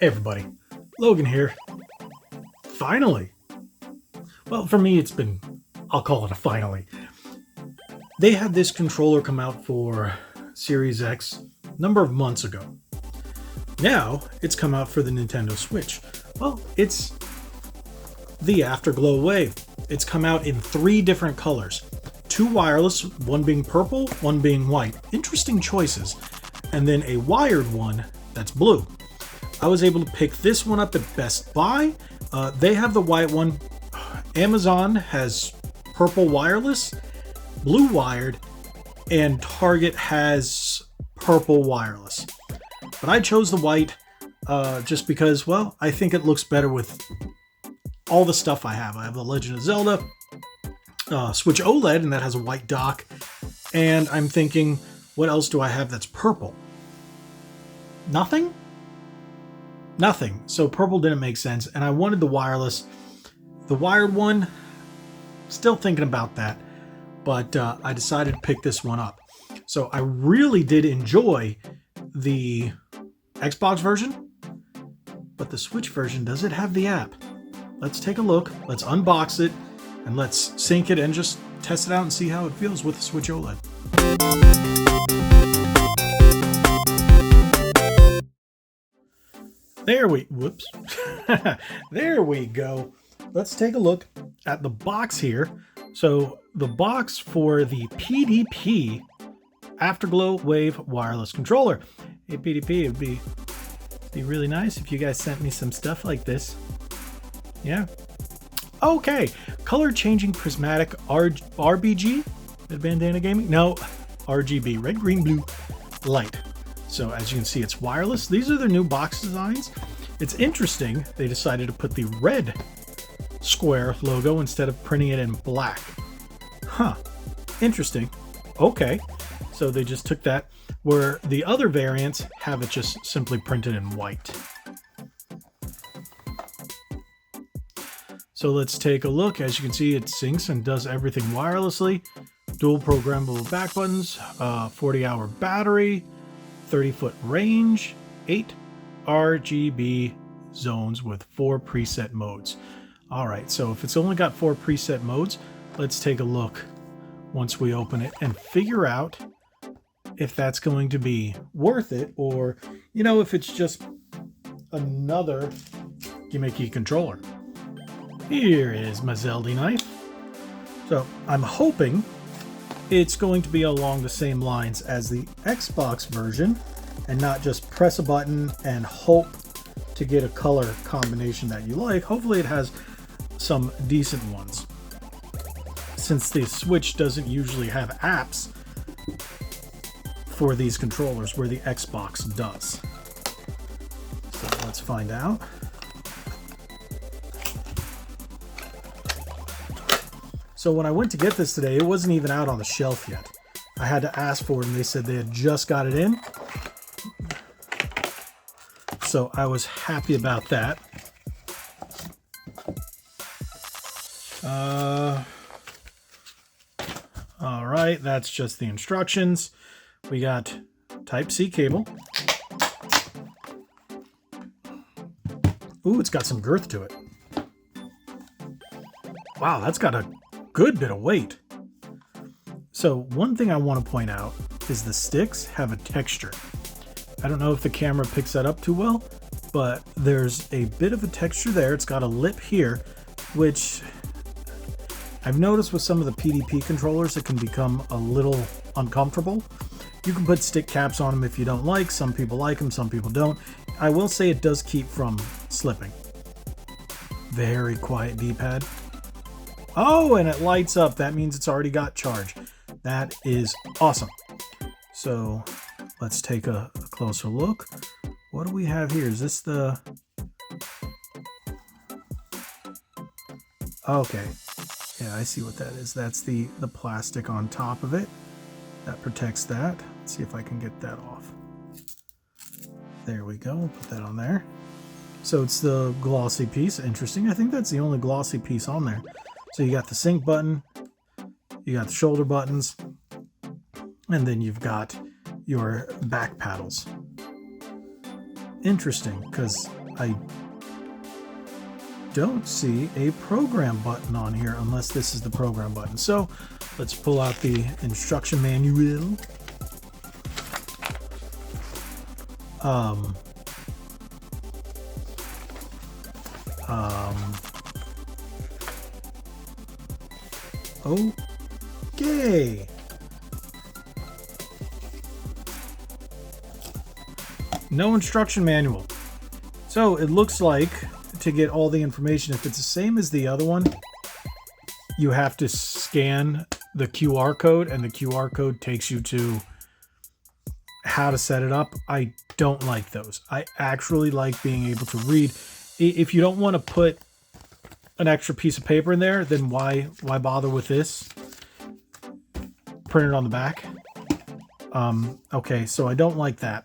Hey everybody, Logan here. Finally. Well, for me, I'll call it a finally. They had this controller come out for Series X a number of months ago. Now, it's come out for the Nintendo Switch. Well, it's the Afterglow Wave. It's come out in 3 different colors. 2 wireless, one being purple, one being white. Interesting choices. And then a wired one that's blue. I was able to pick this one up at Best Buy. They have the white one. Amazon has purple wireless, blue wired, and Target has purple wireless. But I chose the white just because, well, I think it looks better with all the stuff I have. I have the Legend of Zelda, Switch OLED, and that has a white dock. And I'm thinking, what else do I have that's purple? Nothing? Nothing. So purple didn't make sense, and I wanted the wireless. The wired one, still thinking about that, but I decided to pick this one up. So I really did enjoy the Xbox version, but the Switch version, does it have the app? Let's take a look, let's unbox it, and let's sync it and just test it out and see how it feels with the Switch OLED. Whoops. There we go. Let's take a look at the box here. So the box for the PDP Afterglow Wave wireless controller. Hey PDP, it'd be really nice if you guys sent me some stuff like this. Yeah. Okay. Color changing prismatic RBG at Bandana Gaming. No, RGB, red, green, blue, light. So as you can see, it's wireless. These are their new box designs. It's interesting. They decided to put the red square logo instead of printing it in black. Huh. Interesting. Okay. So they just took that, where the other variants have it just simply printed in white. So let's take a look. As you can see, it syncs and does everything wirelessly. Dual programmable back buttons, 40-hour battery, 30-foot range, 8 RGB zones with 4 preset modes. All right, so if it's only got 4 preset modes, let's take a look once we open it and figure out if that's going to be worth it, or, you know, if it's just another gimmicky controller. Here is my Zelda knife. So I'm hoping it's going to be along the same lines as the Xbox version and not just press a button and hope to get a color combination that you like. Hopefully it has some decent ones, since the Switch doesn't usually have apps for these controllers where the Xbox does. So let's find out. So when I went to get this today, it wasn't even out on the shelf yet. I had to ask for it, and they said they had just got it in. So I was happy about that. All right, that's just the instructions. We got Type-C cable. Ooh, it's got some girth to it. Wow, that's got a good bit of weight. So one thing I want to point out is the sticks have a texture. I don't know if the camera picks that up too well, but there's a bit of a texture there. It's got a lip here, which I've noticed with some of the PDP controllers, it can become a little uncomfortable. You can put stick caps on them if you don't like. Some people like them, some people don't. I will say it does keep from slipping. Very quiet D-pad. Oh, and it lights up. That means it's already got charge. That is awesome. So let's take a closer look. What do we have here? Is this the... Okay. Yeah, I see what that is. That's the plastic on top of it. That protects that. Let's see if I can get that off. There we go. We'll put that on there. So it's the glossy piece. Interesting. I think that's the only glossy piece on there. So you got the sync button, you got the shoulder buttons, and then you've got your back paddles. Interesting, because I don't see a program button on here unless this is the program button. So let's pull out the instruction manual. Okay. No instruction manual. So it looks like to get all the information, if it's the same as the other one, you have to scan the QR code, and the QR code takes you to how to set it up. I don't like those. I actually like being able to read. If you don't want to put an extra piece of paper in there, then why bother with this? Print it on the back. Okay, so I don't like that.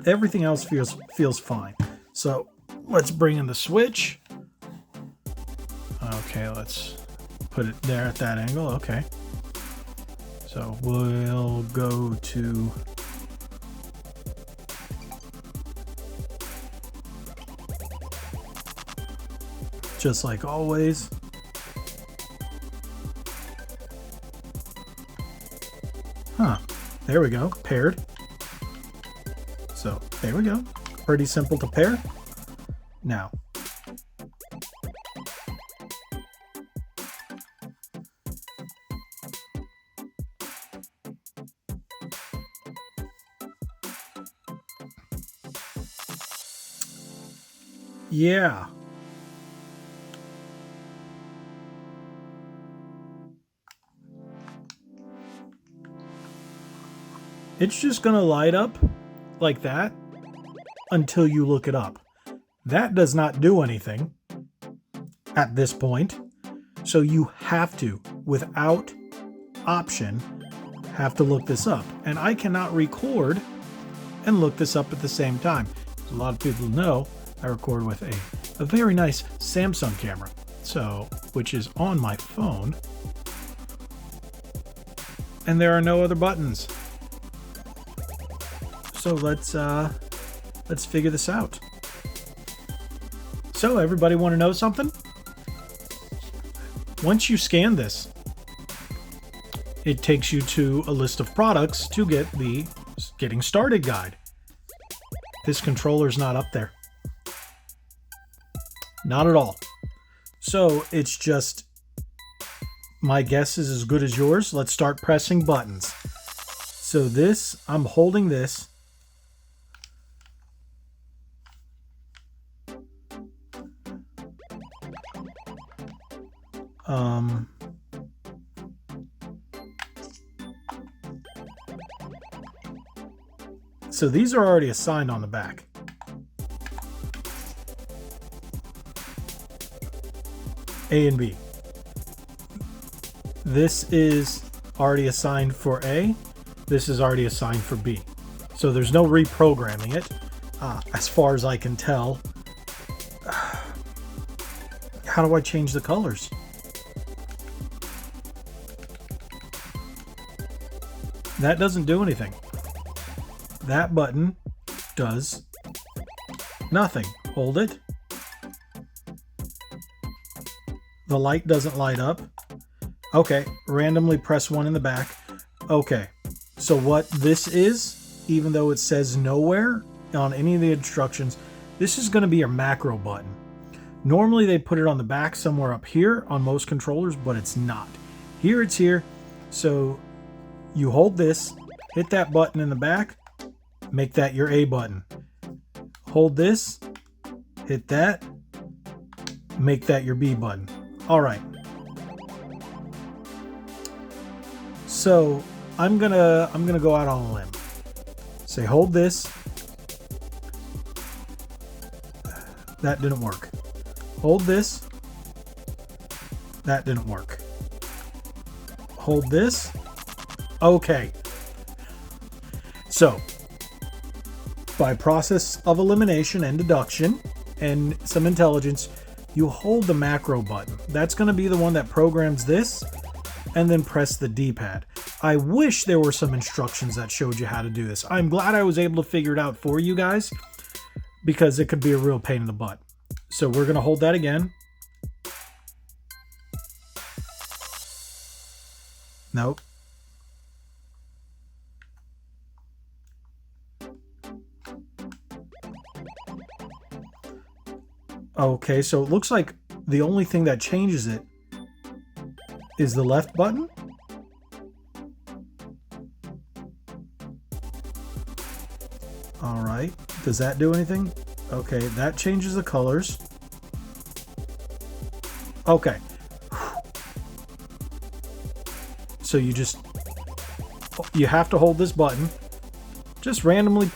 Everything else feels fine. So let's bring in the switch. Okay, let's put it there at that angle. Okay. So we'll go to just like always. There we go. Paired. So there we go. Pretty simple to pair. Now, yeah. It's just going to light up like that until you look it up. That does not do anything at this point. So you have to, without option, have to look this up. And I cannot record and look this up at the same time. As a lot of people know, I record with a very nice Samsung camera, so which is on my phone. And there are no other buttons. So let's figure this out. So everybody want to know something? Once you scan this, it takes you to a list of products to get the getting started guide. This controller's not up there. Not at all. So it's just, my guess is as good as yours. Let's start pressing buttons. So this, I'm holding this. So these are already assigned on the back. A and B. This is already assigned for A. This is already assigned for B. So there's no reprogramming it, as far as I can tell. How do I change the colors? That doesn't do anything. That button does nothing. Hold it. The light doesn't light up. Okay, randomly press one in the back. Okay, so what this is, even though it says nowhere on any of the instructions, this is going to be your macro button. Normally they put it on the back somewhere up here on most controllers, but it's not. Here it's here. So you hold this, hit that button in the back, make that your A button. Hold this, hit that, make that your B button. All right. So I'm gonna go out on a limb. Say hold this. That didn't work. Hold this. That didn't work. Hold this. Okay. So, by process of elimination and deduction and some intelligence, you hold the macro button. That's going to be the one that programs this, and then press the D-pad. I wish there were some instructions that showed you how to do this. I'm glad I was able to figure it out for you guys, because it could be a real pain in the butt. So we're going to hold that again. Nope. Okay, so it looks like the only thing that changes it is the left button. All right, does that do anything? Okay, that changes the colors. Okay. So you have to hold this button. Just randomly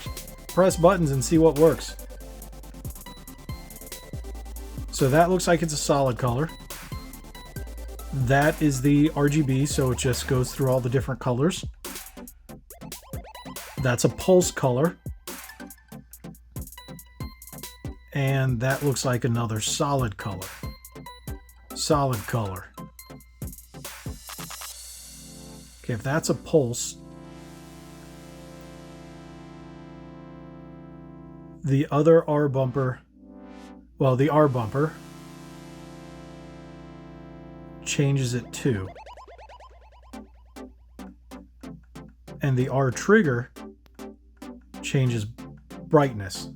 press buttons and see what works. So that looks like it's a solid color. That is the RGB, so it just goes through all the different colors. That's a pulse color. And that looks like another solid color. Solid color. Okay, if that's a pulse, the other R bumper, well, the R bumper changes it too. And the R trigger changes brightness.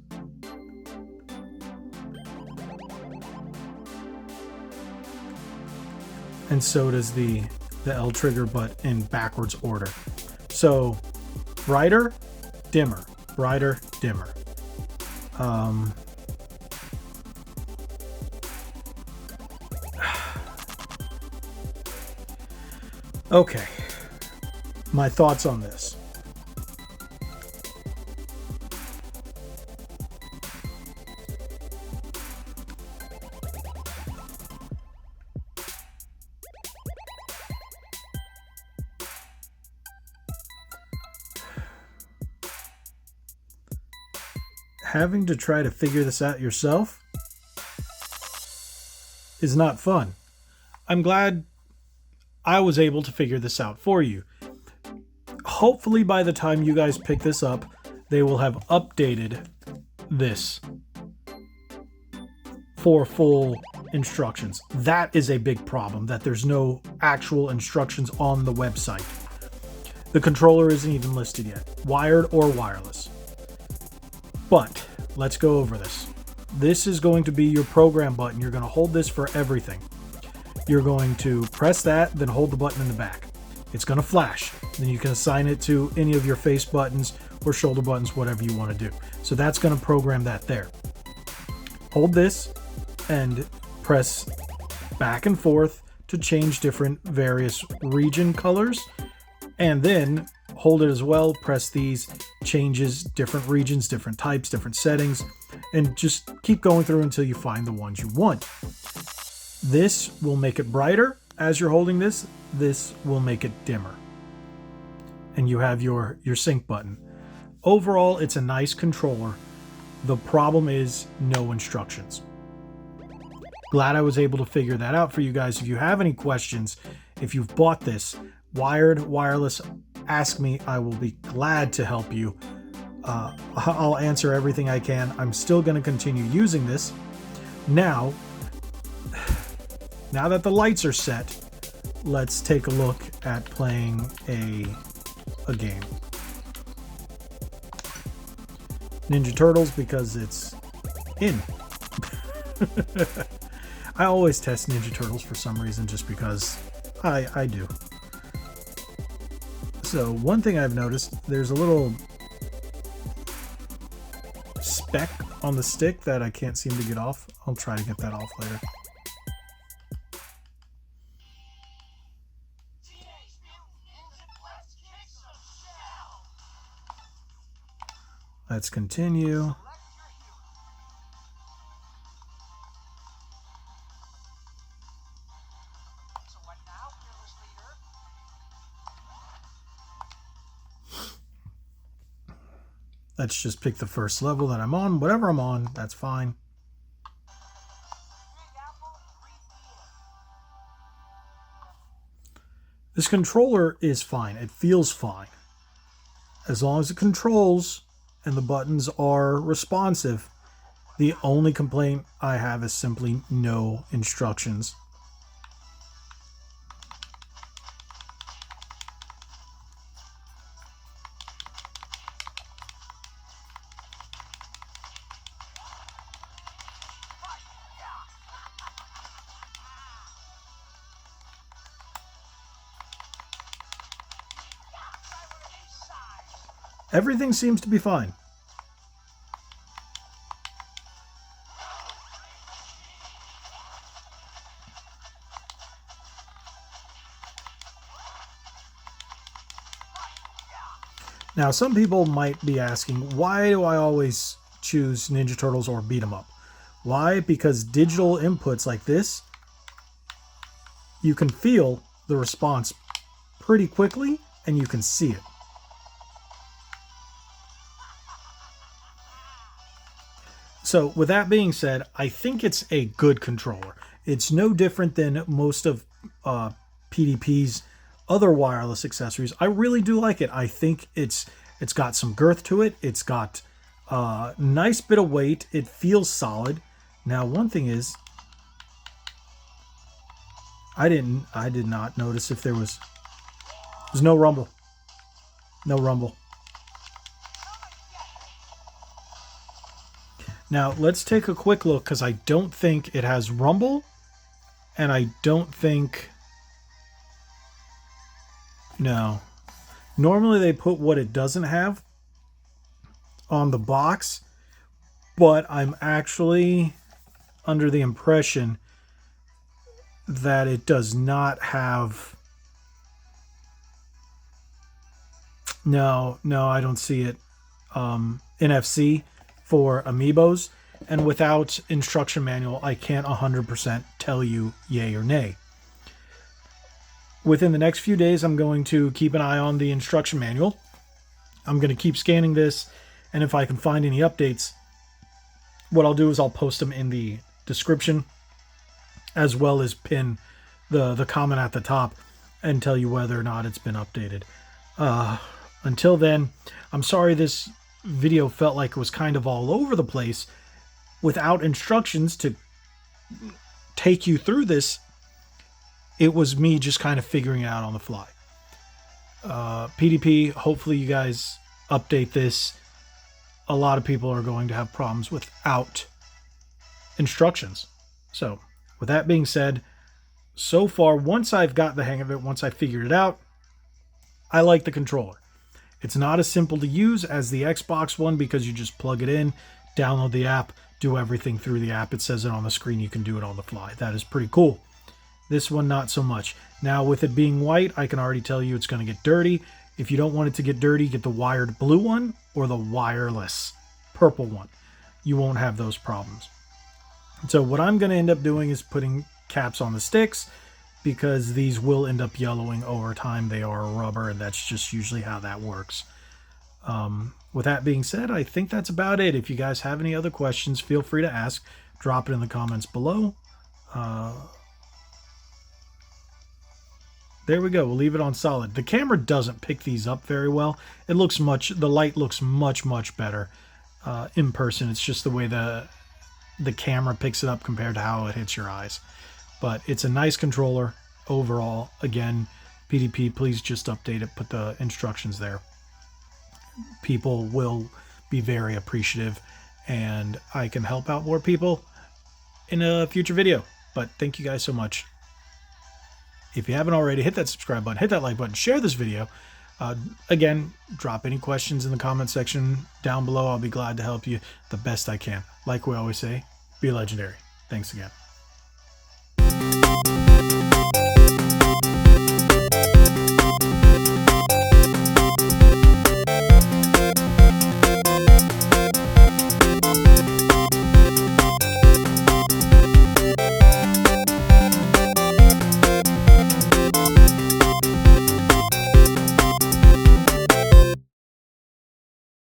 And so does the L trigger, but in backwards order. So brighter, dimmer, brighter, dimmer. Okay, my thoughts on this. Having to try to figure this out yourself is not fun. I'm glad I was able to figure this out for you. Hopefully by the time you guys pick this up, they will have updated this for full instructions. That is a big problem, that there's no actual instructions on the website. The controller isn't even listed yet, wired or wireless. But let's go over this. This is going to be your program button. You're going to hold this for everything. You're going to press that, then hold the button in the back. It's going to flash. Then you can assign it to any of your face buttons or shoulder buttons, whatever you want to do. So that's going to program that there. Hold this and press back and forth to change different various region colors. And then hold it as well, press these, changes different regions, different types, different settings, and just keep going through until you find the ones you want. This will make it brighter as you're holding this. This will make it dimmer. And you have your sync button. Overall, it's a nice controller. The problem is no instructions. Glad I was able to figure that out for you guys. If you have any questions, if you've bought this, wired, wireless, ask me. I will be glad to help you. I'll answer everything I can. I'm still going to continue using this. Now that the lights are set, let's take a look at playing a game. Ninja Turtles, because it's in. I always test Ninja Turtles for some reason, just because I do. So one thing I've noticed, there's a little speck on the stick that I can't seem to get off. I'll try to get that off later. Let's continue. Let's just pick the first level that I'm on. Whatever I'm on, that's fine. This controller is fine. It feels fine. As long as it controls and the buttons are responsive. The only complaint I have is simply no instructions. Everything seems to be fine. Now, some people might be asking, why do I always choose Ninja Turtles or beat 'em up? Why? Because digital inputs like this, you can feel the response pretty quickly and you can see it. So with that being said, I think it's a good controller. It's no different than most of PDP's other wireless accessories. I really do like it. I think it's got some girth to it. It's got a nice bit of weight. It feels solid. Now, one thing is, I did not notice if there's no rumble. No rumble. Now, let's take a quick look, because I don't think it has rumble, and I don't think... No. Normally they put what it doesn't have on the box, but I'm actually under the impression that it does not have... No, I don't see it. NFC for amiibos, and without instruction manual, I can't 100% tell you yay or nay. Within the next few days, I'm going to keep an eye on the instruction manual. I'm going to keep scanning this, and if I can find any updates, what I'll do is I'll post them in the description, as well as pin the comment at the top and tell you whether or not it's been updated. Until then, I'm sorry this video felt like it was kind of all over the place without instructions to take you through this. It was me just kind of figuring it out on the fly. PDP, hopefully you guys update this. A lot of people are going to have problems without instructions. So with that being said, so far, once I've got the hang of it, once I figured it out, I like the controller. It's not as simple to use as the Xbox one, because you just plug it in, download the app, do everything through the app. It says it on the screen. You can do it on the fly. That is pretty cool. This one, not so much. Now, with it being white, I can already tell you it's going to get dirty. If you don't want it to get dirty, get the wired blue one or the wireless purple one. You won't have those problems. So what I'm going to end up doing is putting caps on the sticks, because these will end up yellowing over time. They are rubber, and that's just usually how that works. With that being said, I think that's about it. If you guys have any other questions, feel free to ask. Drop it in the comments below. There we go. We'll leave it on solid. The camera doesn't pick these up very well. It looks the light looks much better in person. It's just the way the camera picks it up compared to how it hits your eyes. But it's a nice controller overall. Again, PDP, please just update it. Put the instructions there. People will be very appreciative, and I can help out more people in a future video. But thank you guys so much. If you haven't already, hit that subscribe button, hit that like button, share this video. Again, drop any questions in the comment section down below. I'll be glad to help you the best I can. Like we always say, be legendary. Thanks again.